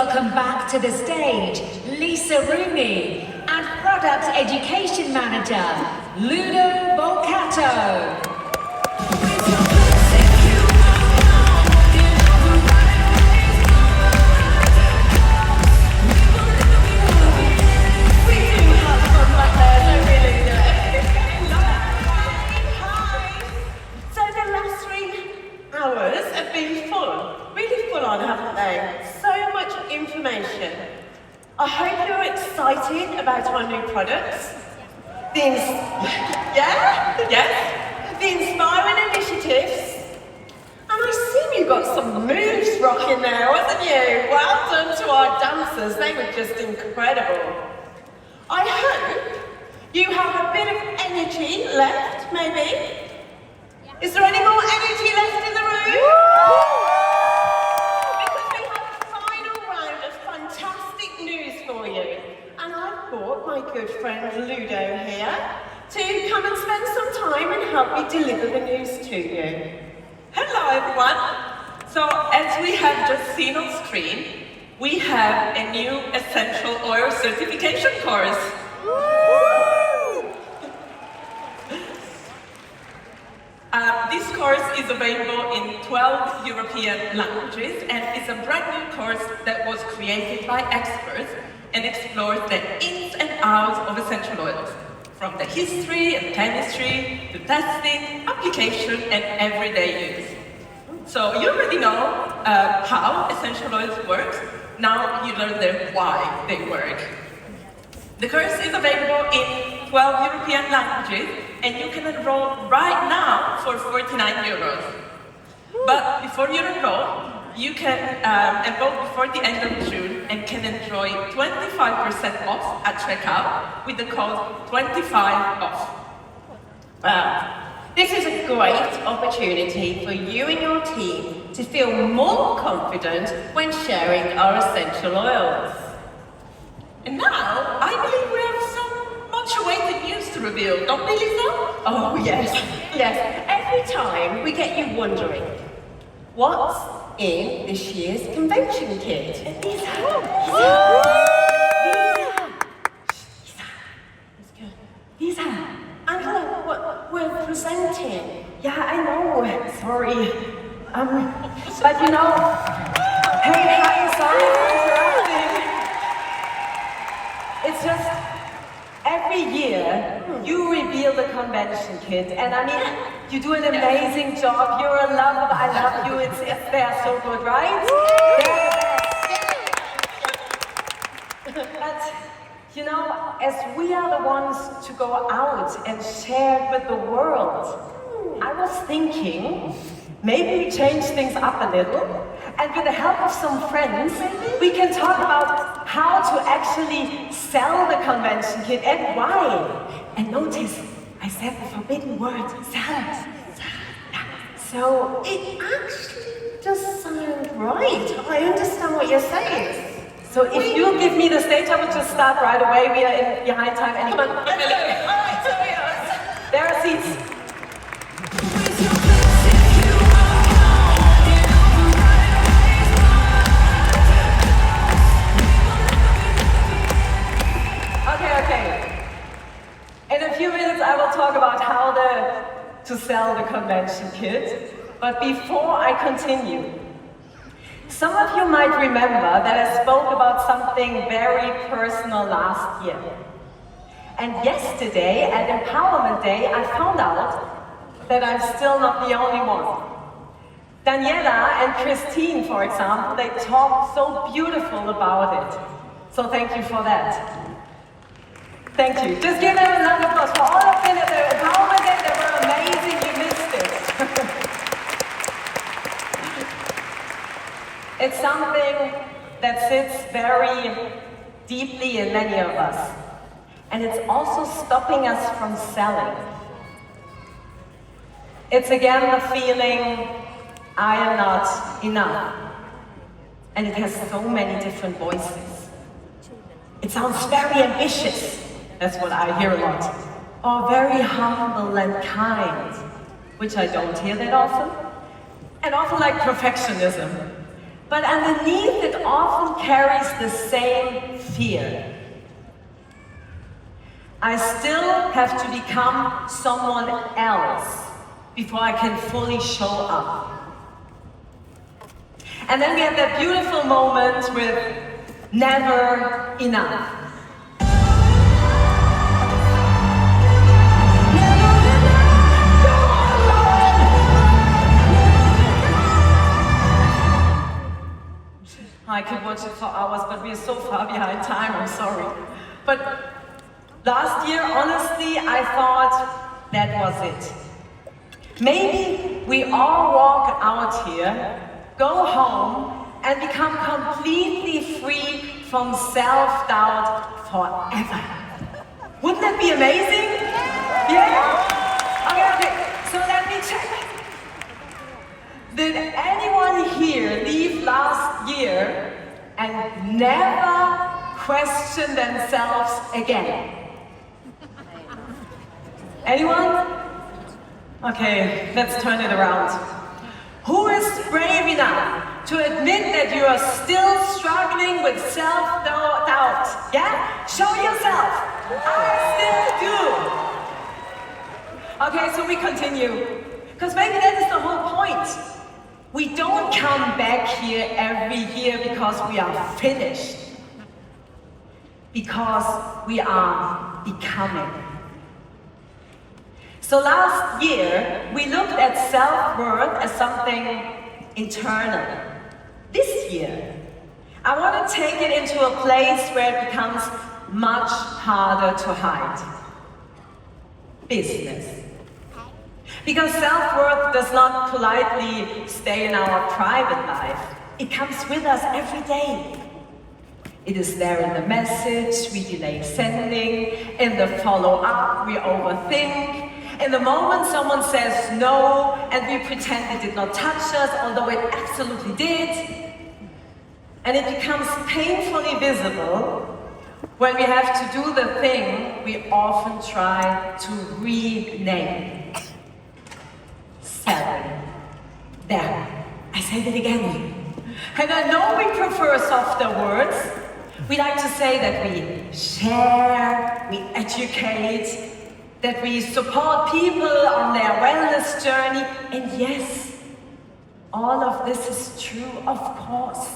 welcome back to the stage Lisa Rooney and Product Education Manager Ludo Volcato. Have been full, really full on, haven't they? So much information. I hope you're excited about our new products. The inspiring initiatives. And I see you got some moves rocking there, wasn't you? Well done to our dancers, they were just incredible. I hope you have a bit of energy left, maybe. Is there any more energy left in the room? Because we have a final round of fantastic news for you. And I've brought my good friend Ludo here to come and spend some time and help me deliver the news to you. Hello everyone. So as we have just seen on screen, we have a new essential oil certification course. This course is available in 12 European languages and is a brand new course that was created by experts and explores the ins and outs of essential oils, from the history and chemistry to testing, application and everyday use. So you already know how essential oils work, now you learn the why they work. The course is available in 12 European languages and you can enroll right now for 49 euros. But before you enroll, you can enroll before the end of June and can enjoy 25% off at checkout with the code 25OFF. This is a great opportunity for you and your team to feel more confident when sharing our essential oils. And now, I believe we have some much-awaited news to reveal, don't we, Lisa? Oh, yes. Every time we get you wondering, what's in this year's convention kit? Lisa, Angela, what we're presenting. Yeah, I know. Sorry. But you know, hey, hi, sorry for interrupting. It's just, every year, you reveal the convention kit, and I mean, you do an amazing job, you're a love, I love you, they're so good, right? But, you know, as we are the ones to go out and share with the world, I was thinking, maybe we change things up a little, and with the help of some friends, we can talk about how to actually sell the convention kit and why. And notice, I said the forbidden word, sell. So it actually does sound right. I understand what you're saying. So if you'll give me the stage, I will just start right away. We are behind time anyway. Come on, let's go. All right, so there are seats. Okay. In a few minutes, I will talk about how to sell the convention kit. But before I continue, some of you might remember that I spoke about something very personal last year. And yesterday, at Empowerment Day, I found out that I'm still not the only one. Daniela and Christine, for example, they talked so beautiful about it. So thank you for that. Thank you. Just give them a round of applause for all of them at the Empowerment Day. They were amazing. You missed it. It's something that sits very deeply in many of us. And it's also stopping us from selling. It's again the feeling, I am not enough. And it has so many different voices. It sounds very ambitious. That's what I hear a lot. Or very humble and kind, which I don't hear that often. And often like perfectionism. but underneath it often carries the same fear. I still have to become someone else before I can fully show up. And then we have that beautiful moment with never enough. I could watch it for hours, but we are so far behind time, I'm sorry. But last year, honestly, I thought that was it. Maybe we all walk out here, go home, and become completely free from self-doubt forever. Wouldn't that be amazing? Yeah? Okay, so let me check. Did anyone here leave last year and never question themselves again? Anyone? Okay, let's turn it around. Who is brave enough to admit that you are still struggling with self-doubt? Yeah? Show yourself. I still do. Okay, so we continue. Because maybe that is the whole point. We don't come back here every year because we are finished. Because we are becoming. So last year, we looked at self-worth as something internal. This year, I want to take it into a place where it becomes much harder to hide. Business. Because self-worth does not politely stay in our private life. It comes with us every day. It is there in the message, we delay sending, in the follow-up, we overthink, in the moment someone says no, and we pretend it did not touch us, although it absolutely did. And it becomes painfully visible when we have to do the thing we often try to rename. Selling. There, I said it again. And I know we prefer softer words. We like to say that we share, we educate, that we support people on their wellness journey. And yes, all of this is true, of course.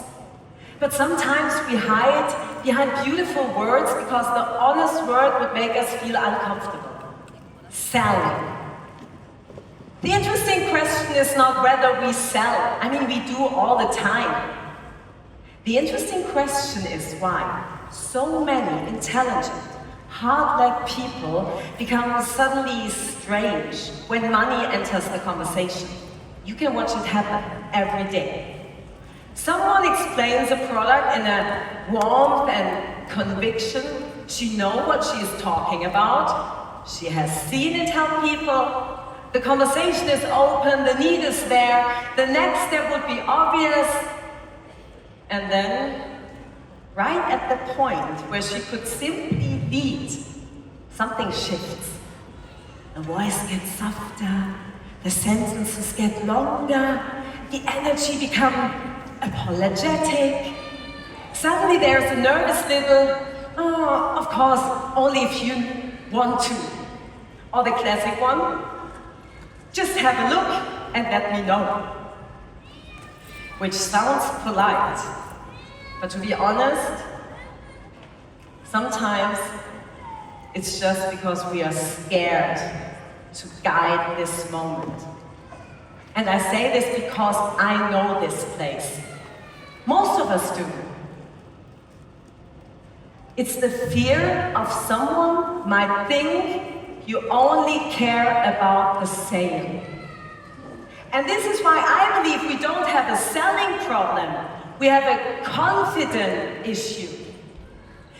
But sometimes we hide behind beautiful words because the honest word would make us feel uncomfortable. Selling. The interesting question is not whether we sell. I mean, we do all the time. The interesting question is why so many intelligent, heart-led people become suddenly strange when money enters the conversation. You can watch it happen every day. Someone explains a product in a warmth and conviction. She knows what she is talking about. She has seen it help people. The conversation is open, the need is there, the next step would be obvious. And then, right at the point where she could simply lead, something shifts. The voice gets softer, the sentences get longer, the energy becomes apologetic. Suddenly there's a nervous little, oh, of course, only if you want to. Or the classic one, just have a look and let me know. Which sounds polite, but to be honest, sometimes it's just because we are scared to guide this moment. And I say this because I know this place. Most of us do. It's the fear of someone might think you only care about the sale. And this is why I believe we don't have a selling problem. We have a confidence issue.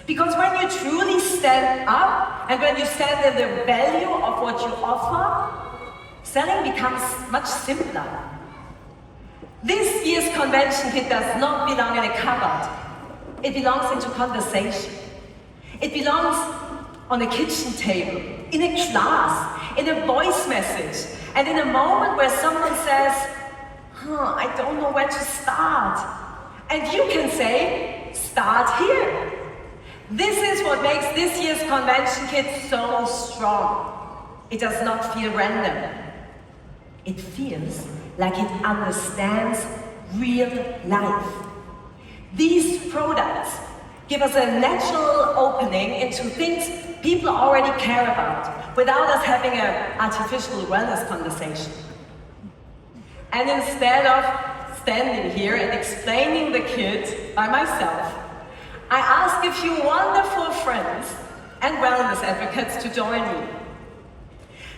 Because when you truly stand up and when you stand in the value of what you offer, selling becomes much simpler. This year's convention kit does not belong in a cupboard. It belongs into conversation. It belongs on a kitchen table, in a class, in a voice message, and in a moment where someone says, I don't know where to start. And you can say, start here. This is what makes this year's convention kit so strong. It does not feel random. It feels like it understands real life. These products give us a natural opening into things people already care about without us having an artificial wellness conversation. And instead of standing here and explaining the kit by myself, I ask a few wonderful friends and wellness advocates to join me.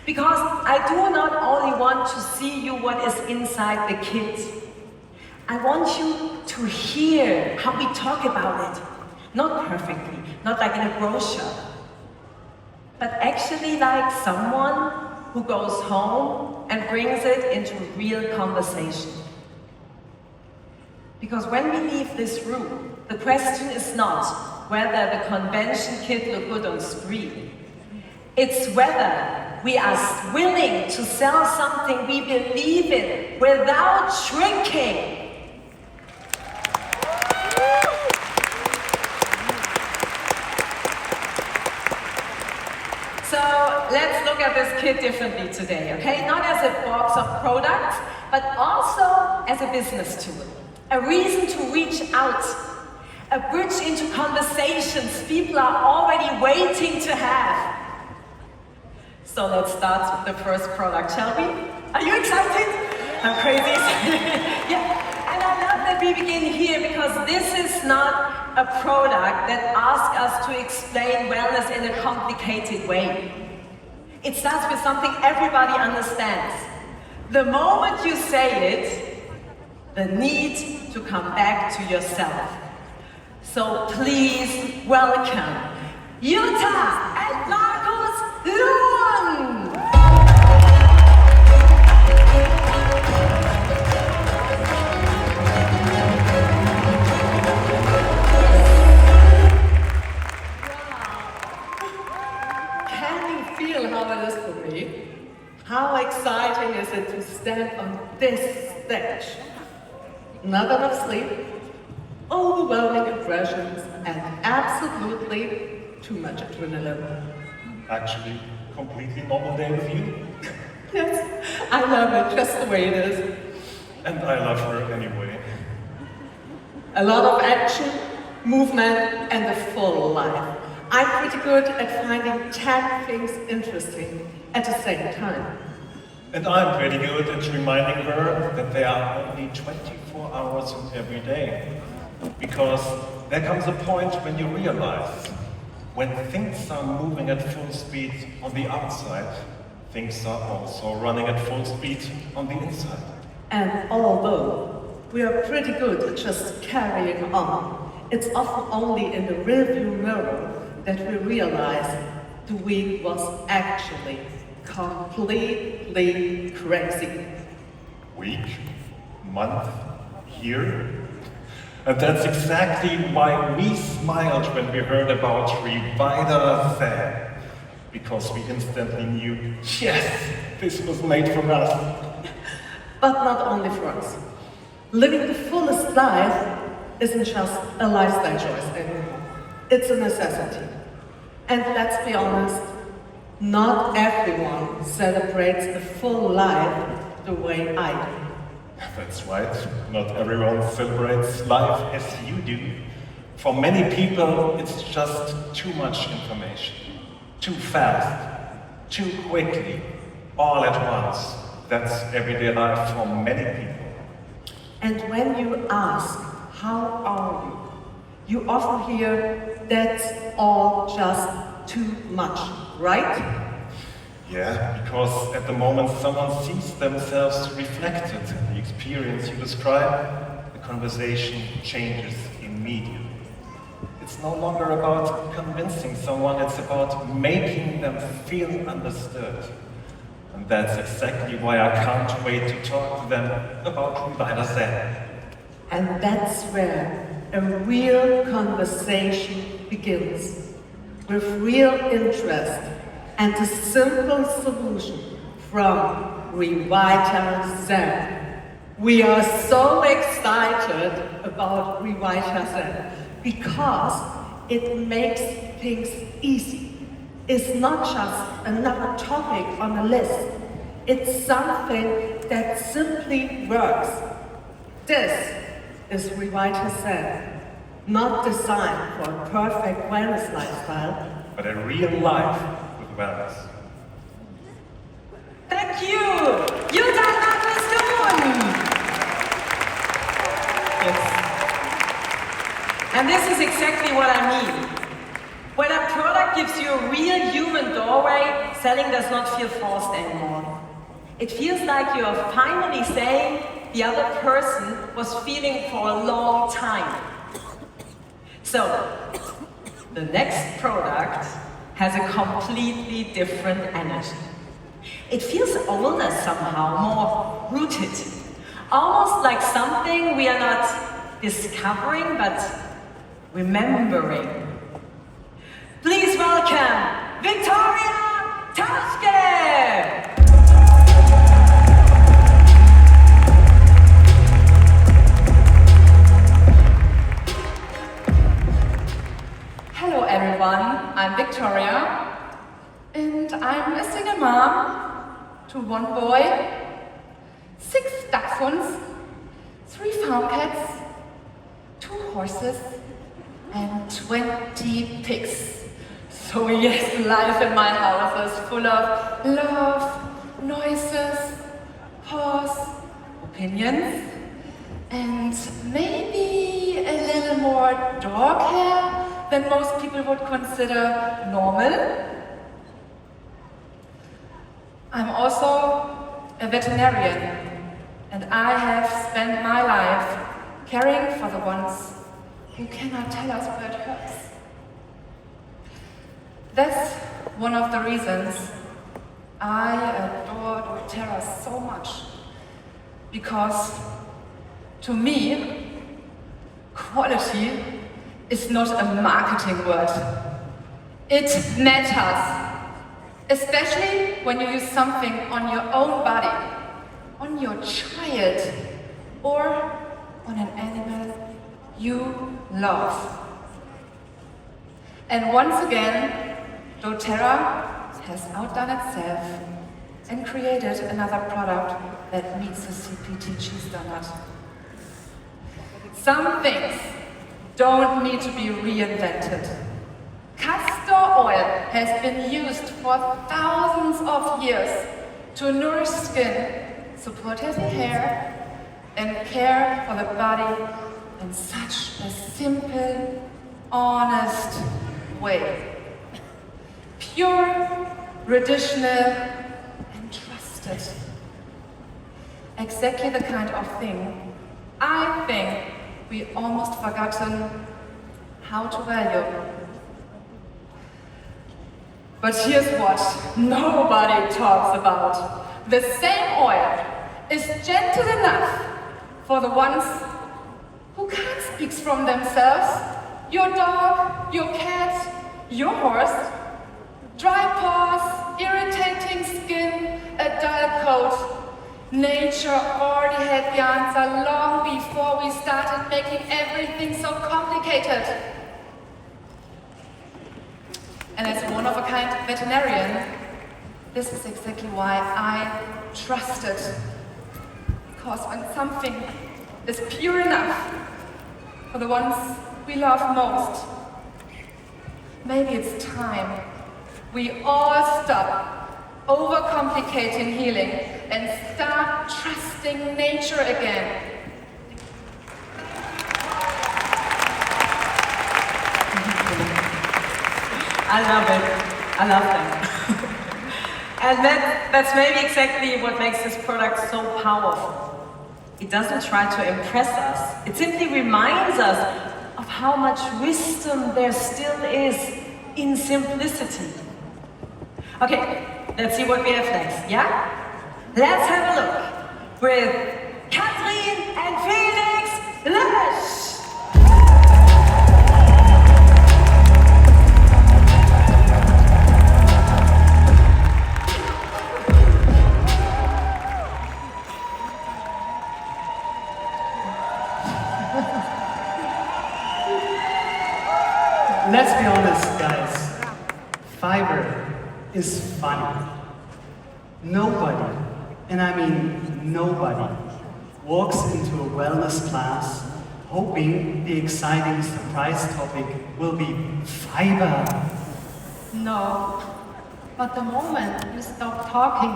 Because I do not only want to see you what is inside the kit, I want you to hear how we talk about it. Not perfectly, not like in a brochure, but actually like someone who goes home and brings it into real conversation. Because when we leave this room, the question is not whether the convention kit look good on screen. It's whether we are willing to sell something we believe in without shrinking. So let's look at this kit differently today, okay? Not as a box of products, but also as a business tool. A reason to reach out. A bridge into conversations people are already waiting to have. So let's start with the first product, shall we? Are you excited? I'm crazy. Yeah. And I love that we begin here because this is not a product that asks us to explain wellness in a complicated way. It starts with something everybody understands. The moment you say it, the need to come back to yourself. So please welcome Jutta and Markus Lohn! Can you feel how it is for me? How exciting is it to stand on this stage? Not enough sleep, overwhelming impressions, and absolutely too much adrenaline. Actually, completely normal day with you. Yes, I love it just the way it is. And I love her anyway. A lot of action, movement, and a full life. I'm pretty good at finding 10 things interesting at the same time. And I'm pretty good at reminding her that there are only 24 hours in every day. Because there comes a point when you realize, when things are moving at full speed on the outside, things are also running at full speed on the inside. And although we are pretty good at just carrying on, it's often only in the rearview mirror that we realize the week was actually completely crazy. Week, month, year. And that's exactly why we smiled when we heard about Revida Fair. Because we instantly knew, yes, this was made for us. But not only for us. Living the fullest life isn't just a lifestyle choice anymore. It's a necessity. And let's be honest, not everyone celebrates a full life the way I do. That's right, not everyone celebrates life as you do. For many people, it's just too much information. Too fast, too quickly, all at once. That's everyday life for many people. And when you ask, how are you? You often hear, that's all just too much, right? Yeah, because at the moment someone sees themselves reflected in the experience you describe, the conversation changes immediately. It's no longer about convincing someone, it's about making them feel understood. And that's exactly why I can't wait to talk to them about Revida Zen. And that's where a real conversation begins, with real interest and a simple solution from Revida Zen. We are so excited about Revitalize because it makes things easy. It's not just another topic on the list. It's something that simply works. This is Revitalize, not designed for a perfect wellness lifestyle, but a real life with wellness. Thank you! You done that, Mr. Moon! Yes. And this is exactly what I mean. When a product gives you a real human doorway, selling does not feel forced anymore. It feels like you are finally saying the other person was feeling for a long time. So, the next product has a completely different energy. It feels older somehow, more rooted. Almost like something we are not discovering, but remembering. Please welcome Victoria Taschke! Hello everyone, I'm Victoria and I'm a single mom to one boy, 6 dachshunds, 3 farm cats, 2 horses and 20 pigs. So yes, life in my house is full of love, noises, paws, opinions and maybe a little more dog hair than most people would consider normal. I'm also a veterinarian, and I have spent my life caring for the ones who cannot tell us where it hurts. That's one of the reasons I adore doTERRA so much, because to me, quality is not a marketing word. It matters. Especially when you use something on your own body, on your child, or on an animal you love. And once again, doTERRA has outdone itself and created another product that meets the CPTG standard. Some things don't need to be reinvented. Castor oil has been used for thousands of years to nourish skin, support healthy hair, and care for the body in such a simple, honest way. Pure, traditional, and trusted. Exactly the kind of thing I think we almost forgotten how to value. But here's what nobody talks about. The same oil is gentle enough for the ones who can't speak from themselves. Your dog, your cat, your horse. Dry paws, irritating skin, a dull coat. Nature already had the answer long before we started making everything so complicated. And as a one-of-a-kind veterinarian, this is exactly why I trust it. Because when something is pure enough for the ones we love most, maybe it's time we all stop overcomplicating healing and start trusting nature again. I love it. I love them. And that's maybe exactly what makes this product so powerful. It doesn't try to impress us. It simply reminds us of how much wisdom there still is in simplicity. Okay, let's see what we have next, yeah? Let's have a look with Katrin and Felix Lösch. let's be honest, guys. Fiber is funny. Nobody, and I mean nobody, walks into a wellness class hoping the exciting surprise topic will be fiber. No. But the moment you stop talking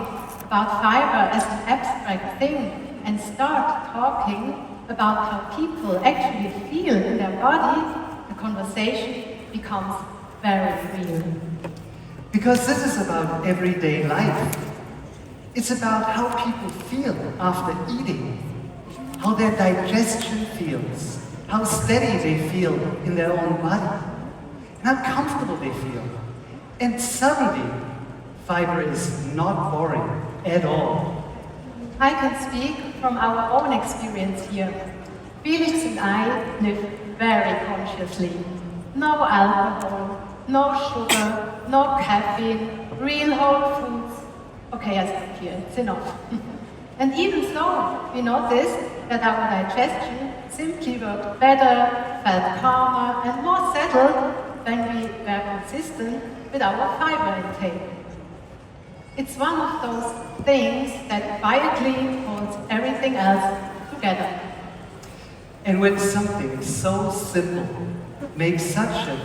about fiber as an abstract thing and start talking about how people actually feel in their body, the conversation becomes very real. Because this is about everyday life. It's about how people feel after eating, how their digestion feels, how steady they feel in their own body, and how comfortable they feel. And suddenly, fiber is not boring at all. I can speak from our own experience here. Felix and I live very consciously. No alcohol, no sugar, no caffeine, real whole foods. Okay, I stop here, it's enough. And even so, we noticed that our digestion simply worked better, felt calmer and more settled when we were consistent with our fiber intake. It's one of those things that quietly holds everything else together. And when something so simple makes such a